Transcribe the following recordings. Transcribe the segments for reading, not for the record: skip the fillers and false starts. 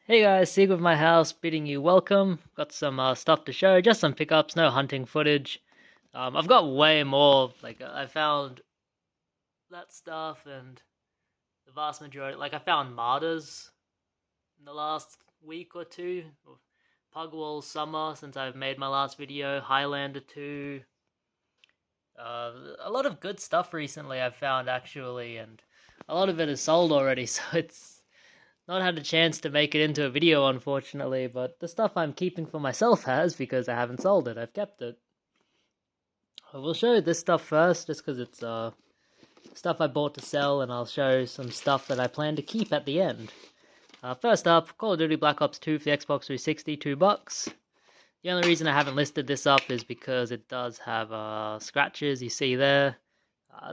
Hey guys, Sig with my house, bidding you welcome. Got some stuff to show, just some pickups, no hunting footage. I've got way more. I found that stuff and the vast majority. I found martyrs in the last week or two. Pugwall Summer since I've made my last video. Highlander 2. A lot of good stuff recently I've found actually, and a lot of it is sold already, so it's not had a chance to make it into a video, unfortunately, but the stuff I'm keeping for myself has, because I haven't sold it. I've kept it. I will show you this stuff first, just because it's stuff I bought to sell, and I'll show some stuff that I plan to keep at the end. First up, Call of Duty Black Ops 2 for the Xbox 360, $2. The only reason I haven't listed this up is because it does have scratches, you see there.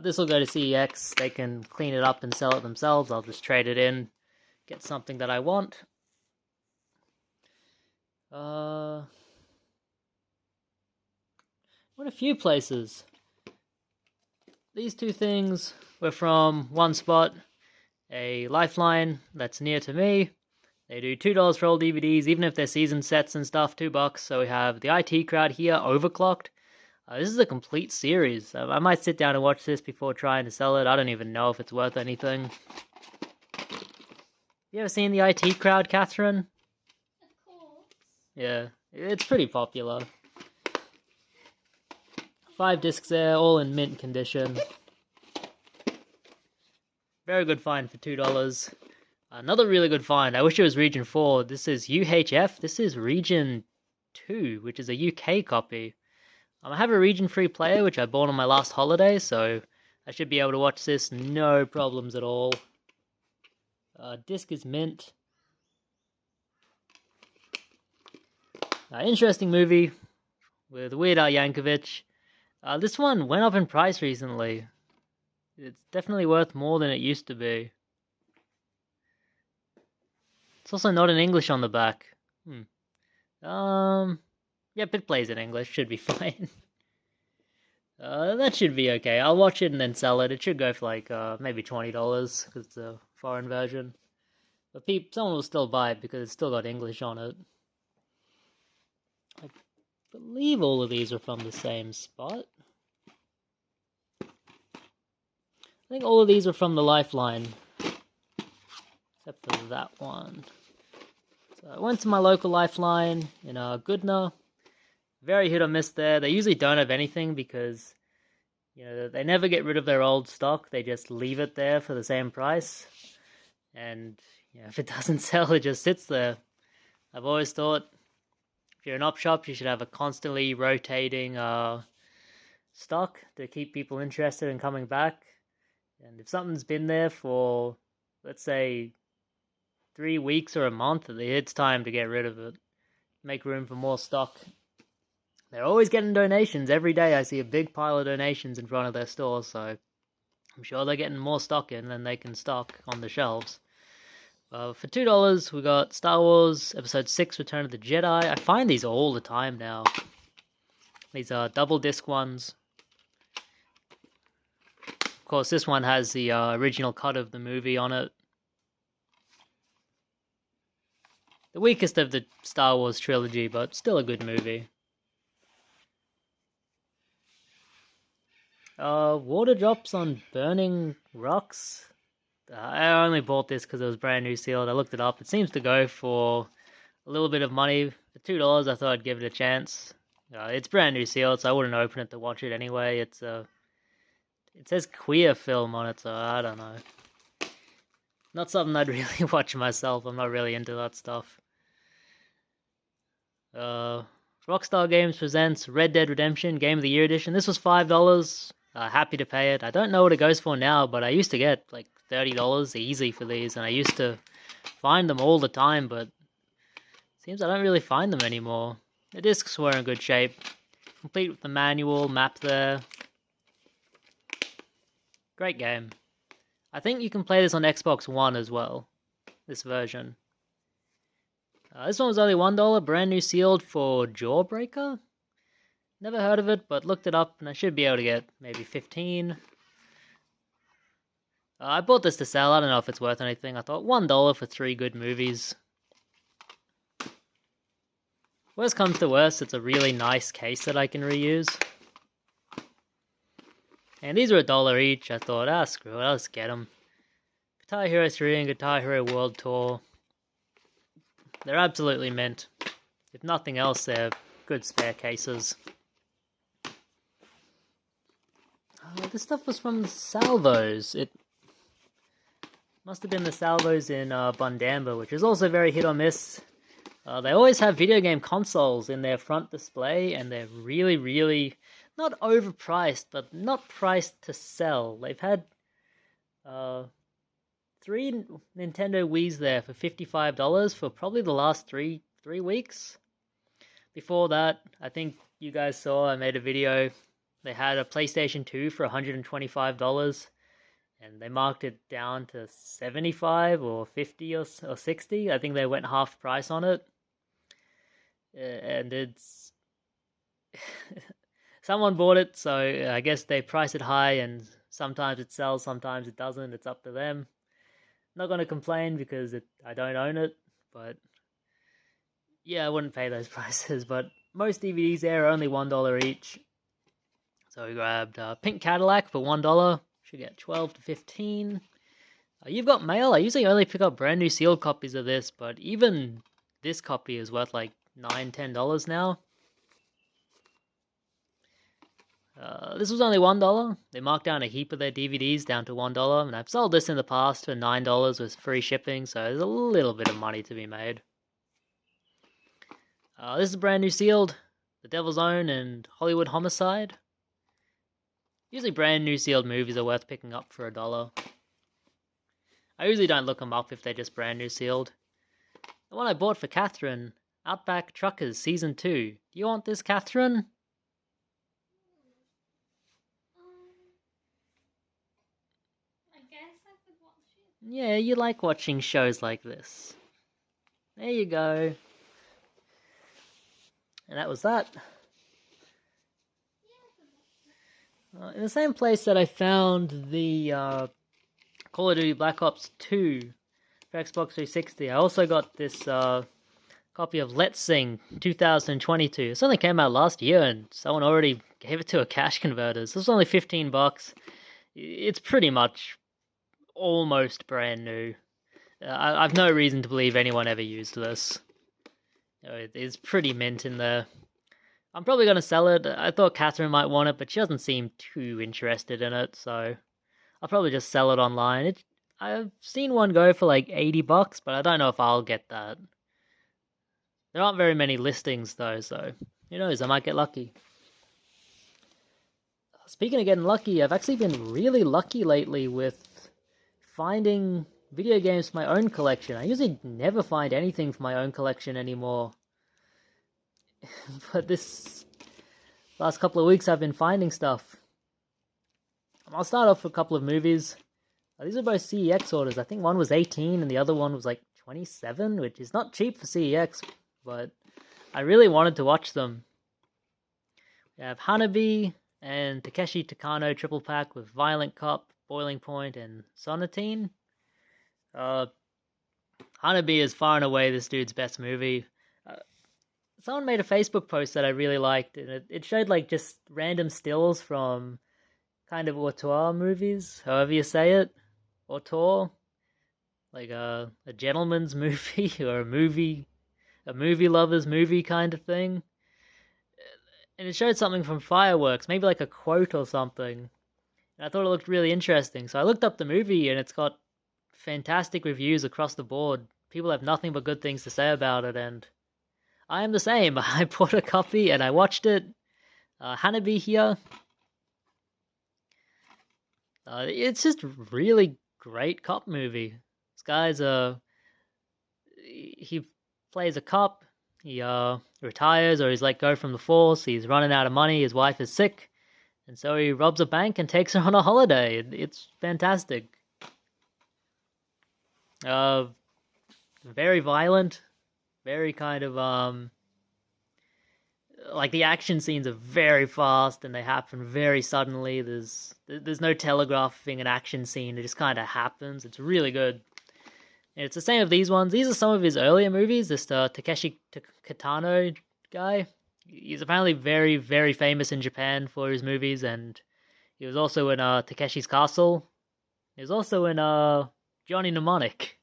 This will go to CEX, they can clean it up and sell it themselves. I'll just trade it in, get something that I want. Went a few places. These two things were from one spot, a Lifeline that's near to me. They do $2 for all DVDs, even if they're season sets and stuff, $2. So we have the IT Crowd here, Overclocked. This is a complete series. I might sit down and watch this before trying to sell it. I don't even know if it's worth anything. You ever seen the IT Crowd, Catherine? Of course. Yeah, it's pretty popular. 5 discs there, all in mint condition. Very good find for $2. Another really good find. I wish it was Region 4. This is UHF. This is Region 2, which is a UK copy. I have a Region 3 player, which I bought on my last holiday, so I should be able to watch this no problems at all. Disc is mint. Interesting movie with Weird Al Yankovic. This one went up in price recently. It's definitely worth more than it used to be. It's also not in English on the back. Yep, it plays in English. Should be fine. That should be okay. I'll watch it and then sell it. It should go for maybe $20 because it's a foreign version. But someone will still buy it because it's still got English on it. I believe all of these are from the same spot. I think all of these are from the Lifeline, except for that one. So I went to my local Lifeline in Goodna. Very hit or miss there. They usually don't have anything because, they never get rid of their old stock. They just leave it there for the same price. And, if it doesn't sell, it just sits there. I've always thought, if you're an op shop, you should have a constantly rotating stock to keep people interested in coming back. And if something's been there for, let's say, 3 weeks or a month, it's time to get rid of it. Make room for more stock. They're always getting donations. Every day I see a big pile of donations in front of their stores, so I'm sure they're getting more stock in than they can stock on the shelves. For $2, we got Star Wars Episode 6, Return of the Jedi. I find these all the time now. These are double disc ones. Of course, this one has the original cut of the movie on it. The weakest of the Star Wars trilogy, but still a good movie. Water drops on burning rocks. I only bought this because it was brand new sealed. I looked it up. It seems to go for a little bit of money. For $2, I thought I'd give it a chance. It's brand new sealed, so I wouldn't open it to watch it anyway. It says queer film on it, so I don't know. Not something I'd really watch myself. I'm not really into that stuff. Rockstar Games presents Red Dead Redemption Game of the Year Edition. This was $5. Happy to pay it. I don't know what it goes for now, but I used to get like $30 easy for these, and I used to find them all the time, but it seems I don't really find them anymore. The discs were in good shape. Complete with the manual, map there. Great game. I think you can play this on Xbox One as well, this version. This one was only $1, brand new sealed for Jawbreaker. Never heard of it, but looked it up, and I should be able to get maybe 15. I bought this to sell. I don't know if it's worth anything. I thought $1 for 3 good movies. Worst comes to worst, it's a really nice case that I can reuse. And these were $1 each. I thought, screw it, I'll just get them. Guitar Hero 3 and Guitar Hero World Tour. They're absolutely mint. If nothing else, they're good spare cases. This stuff was from the Salvos. It must have been the Salvos in Bundamba, which is also very hit or miss. They always have video game consoles in their front display, and they're really, really not overpriced, but not priced to sell. They've had 3 Nintendo Wiis there for $55 for probably the last three weeks. Before that, I think you guys saw, I made a video. They had a PlayStation 2 for $125, and they marked it down to $75 or $50 or $60. I think they went half price on it. And it's... Someone bought it, so I guess they price it high, and sometimes it sells, sometimes it doesn't. It's up to them. Not going to complain because I don't own it, but yeah, I wouldn't pay those prices. But most DVDs there are only $1 each. So we grabbed Pink Cadillac for $1. Should get 12 to 15. You've Got Mail. I usually only pick up brand new sealed copies of this, but even this copy is worth like $9, $10 now. This was only $1. They marked down a heap of their DVDs down to $1, and I've sold this in the past for $9 with free shipping, so there's a little bit of money to be made. This is brand new sealed, The Devil's Own and Hollywood Homicide. Usually brand new sealed movies are worth picking up for $1. I usually don't look them up if they're just brand new sealed. The one I bought for Catherine, Outback Truckers Season 2. Do you want this, Catherine? Yeah, you like watching shows like this. There you go. And that was that. In the same place that I found the Call of Duty Black Ops 2 for Xbox 360, I also got this copy of Let's Sing 2022. This only came out last year, and someone already gave it to a cash converter. So it's only $15. It's pretty much almost brand new. I've no reason to believe anyone ever used this. It's pretty mint in there. I'm probably going to sell it. I thought Catherine might want it, but she doesn't seem too interested in it, so I'll probably just sell it online. I've seen one go for like $80, but I don't know if I'll get that. There aren't very many listings though, so who knows, I might get lucky. Speaking of getting lucky, I've actually been really lucky lately with finding video games for my own collection. I usually never find anything for my own collection anymore. But this last couple of weeks I've been finding stuff. I'll start off with a couple of movies. These are both CEX orders. I think one was 18 and the other one was like 27, which is not cheap for CEX, but I really wanted to watch them. We have Hanabi and Takeshi Takano triple pack with Violent Cop, Boiling Point, and Sonatine. Hanabi is far and away this dude's best movie. Someone made a Facebook post that I really liked, and it showed like just random stills from kind of auteur movies, however you say it. Auteur, like a gentleman's movie or a movie lover's movie kind of thing. And it showed something from Fireworks, maybe like a quote or something. And I thought it looked really interesting, so I looked up the movie, and it's got fantastic reviews across the board. People have nothing but good things to say about it, and I am the same. I bought a copy and I watched it. Hanabi here. It's just a really great cop movie. This guy's he plays a cop. He retires, or he's let go from the force. He's running out of money. His wife is sick, and so he robs a bank and takes her on a holiday. It's fantastic. Very violent. Very kind of, like the action scenes are very fast and they happen very suddenly. There's no telegraphing an action scene. It just kind of happens. It's really good. And it's the same with these ones. These are some of his earlier movies. This Takeshi Kitano guy. He's apparently very, very famous in Japan for his movies, and he was also in Takeshi's Castle. He was also in Johnny Mnemonic.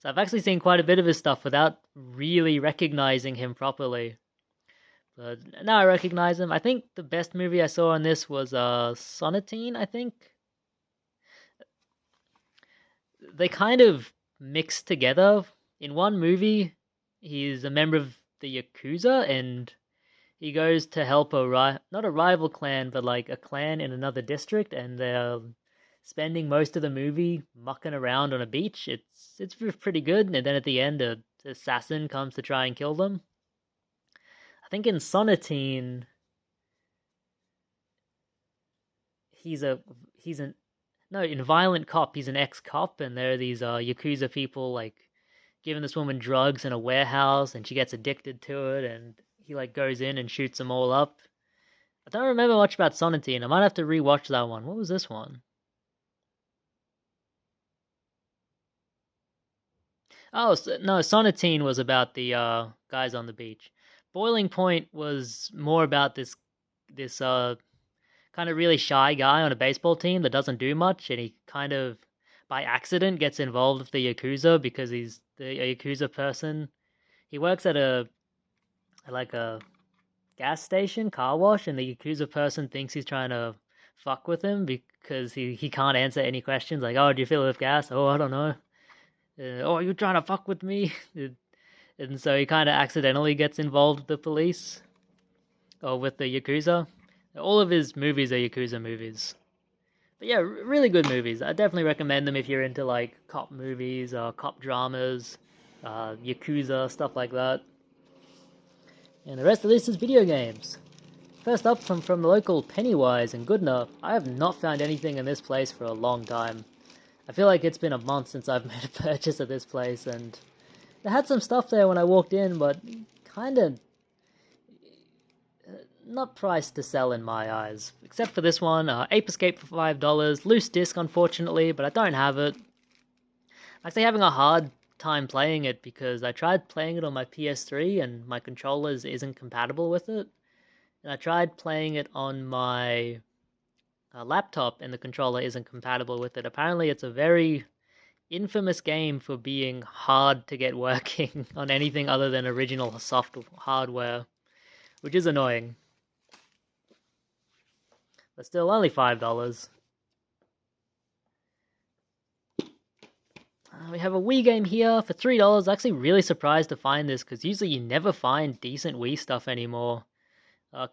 So I've actually seen quite a bit of his stuff without really recognizing him properly. But now I recognize him. I think the best movie I saw on this was Sonatine, I think. They kind of mixed together. In one movie, he's a member of the Yakuza, and he goes to help not a rival clan, but like a clan in another district, and they're spending most of the movie mucking around on a beach. It's pretty good, and then at the end, an assassin comes to try and kill them. I think in Sonatine, in Violent Cop, he's an ex-cop, and there are these Yakuza people like giving this woman drugs in a warehouse, and she gets addicted to it, and he like goes in and shoots them all up. I don't remember much about Sonatine. I might have to rewatch that one. What was this one? Oh, no, Sonatine was about the guys on the beach. Boiling Point was more about this kind of really shy guy on a baseball team that doesn't do much, and he kind of by accident gets involved with the Yakuza because he's a Yakuza person. He works at a gas station, car wash, and the Yakuza person thinks he's trying to fuck with him because he can't answer any questions. Like, oh, do you fill it with gas? Oh, I don't know. Oh, you're trying to fuck with me? And so he kind of accidentally gets involved with the police or with the Yakuza. All of his movies are Yakuza movies. But yeah, really good movies. I definitely recommend them if you're into like cop movies or cop dramas, Yakuza, stuff like that. And the rest of this is video games. First up from the local Pennywise in Goodna. I have not found anything in this place for a long time. I feel like it's been a month since I've made a purchase at this place, and they had some stuff there when I walked in, but kind of not priced to sell in my eyes. Except for this one, Ape Escape for $5, loose disc unfortunately, but I don't have it. I'm actually having a hard time playing it because I tried playing it on my PS3 and my controller isn't compatible with it. And I tried playing it on my laptop and the controller isn't compatible with it. Apparently it's a very infamous game for being hard to get working on anything other than original soft hardware, which is annoying. But still, only $5. We have a Wii game here for $3. I'm actually really surprised to find this, because usually you never find decent Wii stuff anymore.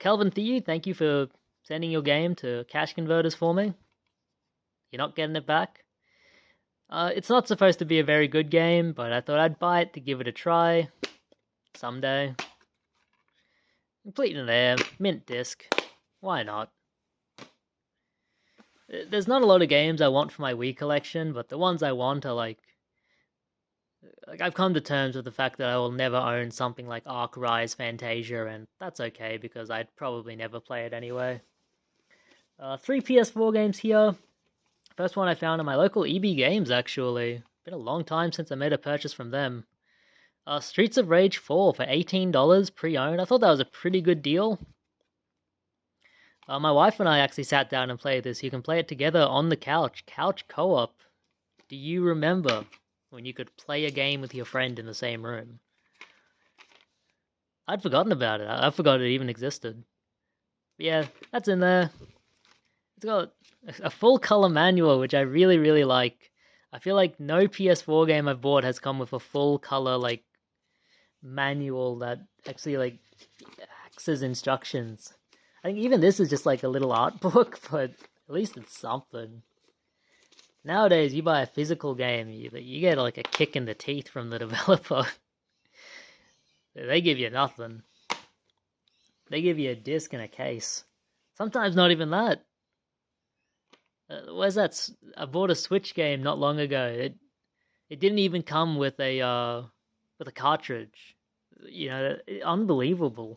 Kelvin Thew, thank you for sending your game to Cash Converters for me. You're not getting it back. It's not supposed to be a very good game, but I thought I'd buy it to give it a try someday. Complete in there, mint disc. Why not? There's not a lot of games I want for my Wii collection, but the ones I want are like I've come to terms with the fact that I will never own something like Ark Rise Fantasia, and that's okay because I'd probably never play it anyway. 3 PS4 games here. First one I found in my local EB Games, actually. Been a long time since I made a purchase from them. Streets of Rage 4 for $18 pre-owned. I thought that was a pretty good deal. My wife and I actually sat down and played this. You can play it together on the couch. Couch co-op. Do you remember when you could play a game with your friend in the same room? I'd forgotten about it. I forgot it even existed. But yeah, that's in there. It's got a full color manual, which I really, really like. I feel like no PS4 game I've bought has come with a full color, like, manual that actually, acts as instructions. I think even this is just like a little art book, but at least it's something. Nowadays, you buy a physical game, you get like a kick in the teeth from the developer. They give you nothing. They give you a disc and a case. Sometimes not even that. Where's that? I bought a Switch game not long ago. It didn't even come with a cartridge. Unbelievable.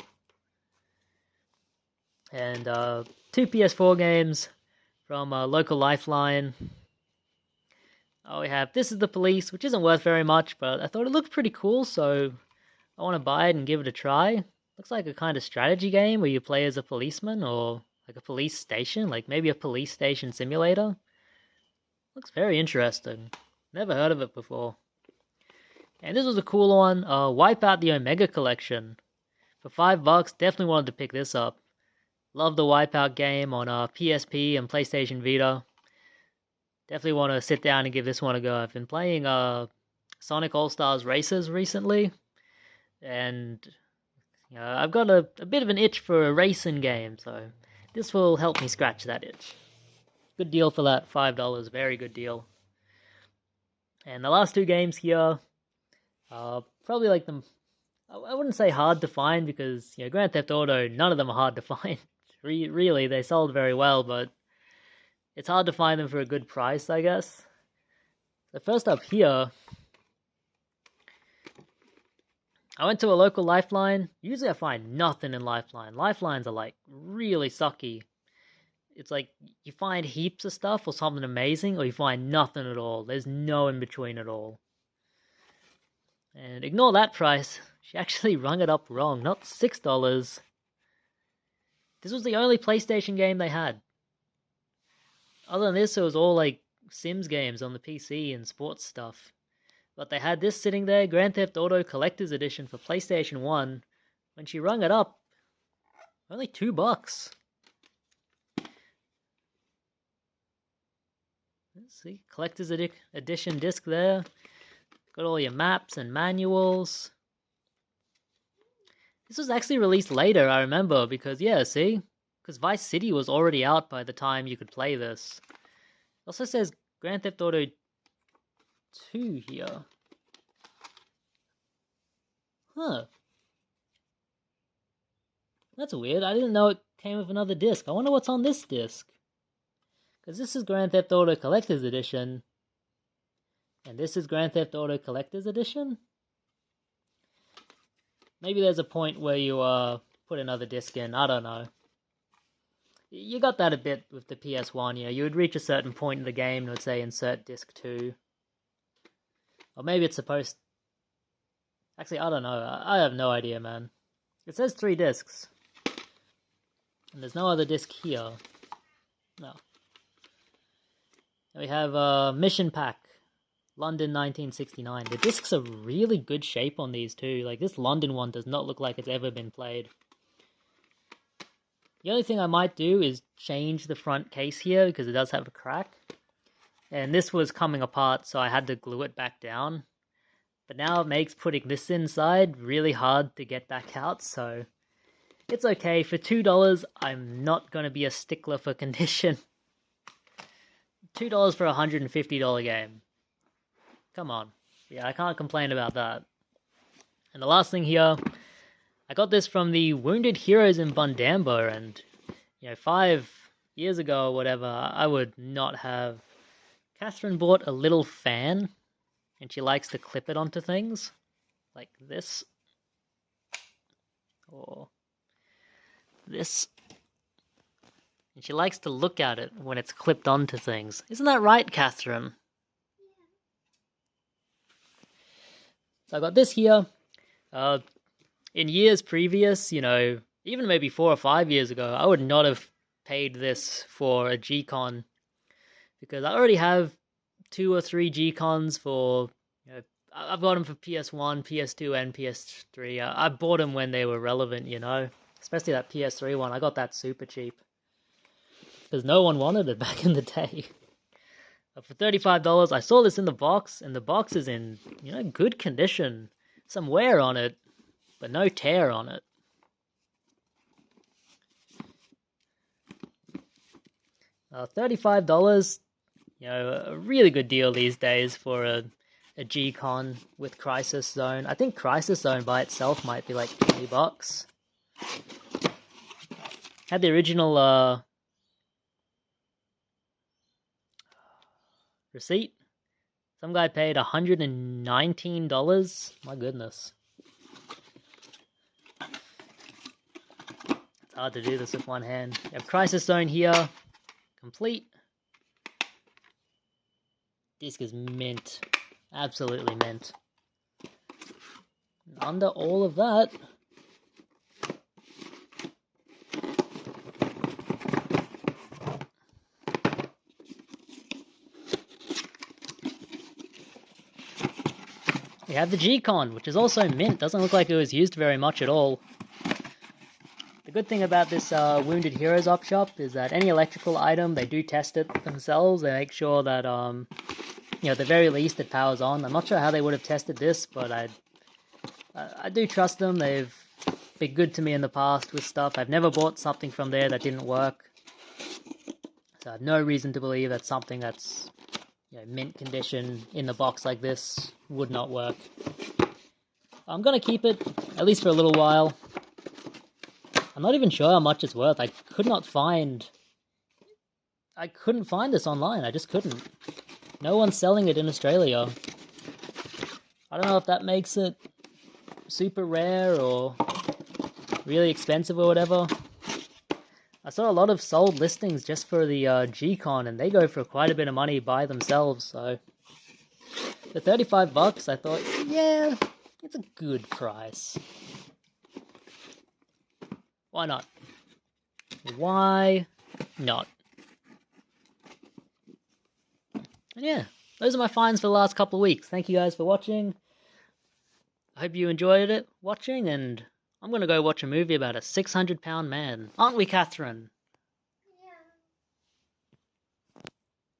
And 2 PS4 games from local Lifeline. We have This Is the Police, which isn't worth very much, but I thought it looked pretty cool, so I want to buy it and give it a try. Looks like a kind of strategy game where you play as a policeman or like a police station, like maybe a police station simulator. Looks very interesting. Never heard of it before. And this was a cool one. Wipe Out the Omega Collection. For $5, definitely wanted to pick this up. Love the Wipeout game on PSP and PlayStation Vita. Definitely want to sit down and give this one a go. I've been playing Sonic All-Stars Racers recently, and I've got a bit of an itch for a racing game, so this will help me scratch that itch. Good deal for that, $5, very good deal. And the last two games here, probably like them. I wouldn't say hard to find because Grand Theft Auto, none of them are hard to find. Really, they sold very well, but it's hard to find them for a good price, I guess. So first up here, I went to a local Lifeline. Usually I find nothing in Lifeline. Lifelines are like really sucky. It's like you find heaps of stuff or something amazing, or you find nothing at all. There's no in between at all. And ignore that price. She actually rung it up wrong. Not $6. This was the only PlayStation game they had. Other than this, it was all like Sims games on the PC and sports stuff. But they had this sitting there, Grand Theft Auto Collector's Edition for PlayStation 1. When she rung it up, only $2. Let's see, Collector's Edition disc there. Got all your maps and manuals. This was actually released later, I remember, because, see? Because Vice City was already out by the time you could play this. It also says Grand Theft Auto 2 here. Huh. That's weird. I didn't know it came with another disc. I wonder what's on this disc. Because this is Grand Theft Auto Collector's Edition. And this is Grand Theft Auto Collector's Edition? Maybe there's a point where you put another disc in. I don't know. You got that a bit with the PS1. You would reach a certain point in the game and it would say insert disc 2. Or maybe it's supposed... Actually, I don't know. I have no idea, man. It says 3 discs. And there's no other disc here. No. We have Mission Pack. London 1969. The discs are really good shape on these too. Like this London one does not look like it's ever been played. The only thing I might do is change the front case here because it does have a crack. And this was coming apart, so I had to glue it back down. But now it makes putting this inside really hard to get back out, so it's okay. For $2, I'm not going to be a stickler for condition. $2 for a $150 game. Come on. Yeah, I can't complain about that. And the last thing here, I got this from the Wounded Heroes in Bundamba, and 5 years ago or whatever, I would not have. Catherine bought a little fan, and she likes to clip it onto things, like this, or this. And she likes to look at it when it's clipped onto things. Isn't that right, Catherine? So I got this here. In years previous, even maybe 4 or 5 years ago, I would not have paid this for a G-Con because I already have 2 or 3 G-Cons for, I've got them for PS1, PS2, and PS3. I bought them when they were relevant, especially that PS3 one. I got that super cheap because no one wanted it back in the day. For $35, I saw this in the box, and the box is in, good condition. Some wear on it, but no tear on it. $35, a really good deal these days for a G-Con with Crisis Zone. I think Crisis Zone by itself might be like $20. Had the original receipt. Some guy paid $119. My goodness. It's hard to do this with one hand. You have Crisis Zone here. Complete. Disc is mint. Absolutely mint. And under all of that, we have the G-Con, which is also mint. Doesn't look like it was used very much at all. The good thing about this Wounded Heroes op shop is that any electrical item, they do test it themselves. They make sure that, at the very least it powers on. I'm not sure how they would have tested this, but I do trust them. They've been good to me in the past with stuff. I've never bought something from there that didn't work. So I have no reason to believe that something that's mint condition in the box like this would not work. I'm going to keep it, at least for a little while. I'm not even sure how much it's worth. I couldn't find this online. I just couldn't. No one's selling it in Australia. I don't know if that makes it super rare or really expensive or whatever. I saw a lot of sold listings just for the G-Con, and they go for quite a bit of money by themselves, so for $35, I thought, yeah, it's a good price. Why not? Why not? And yeah, those are my finds for the last couple of weeks. Thank you guys for watching. I hope you enjoyed it watching, and I'm going to go watch a movie about a 600-pound man. Aren't we, Catherine?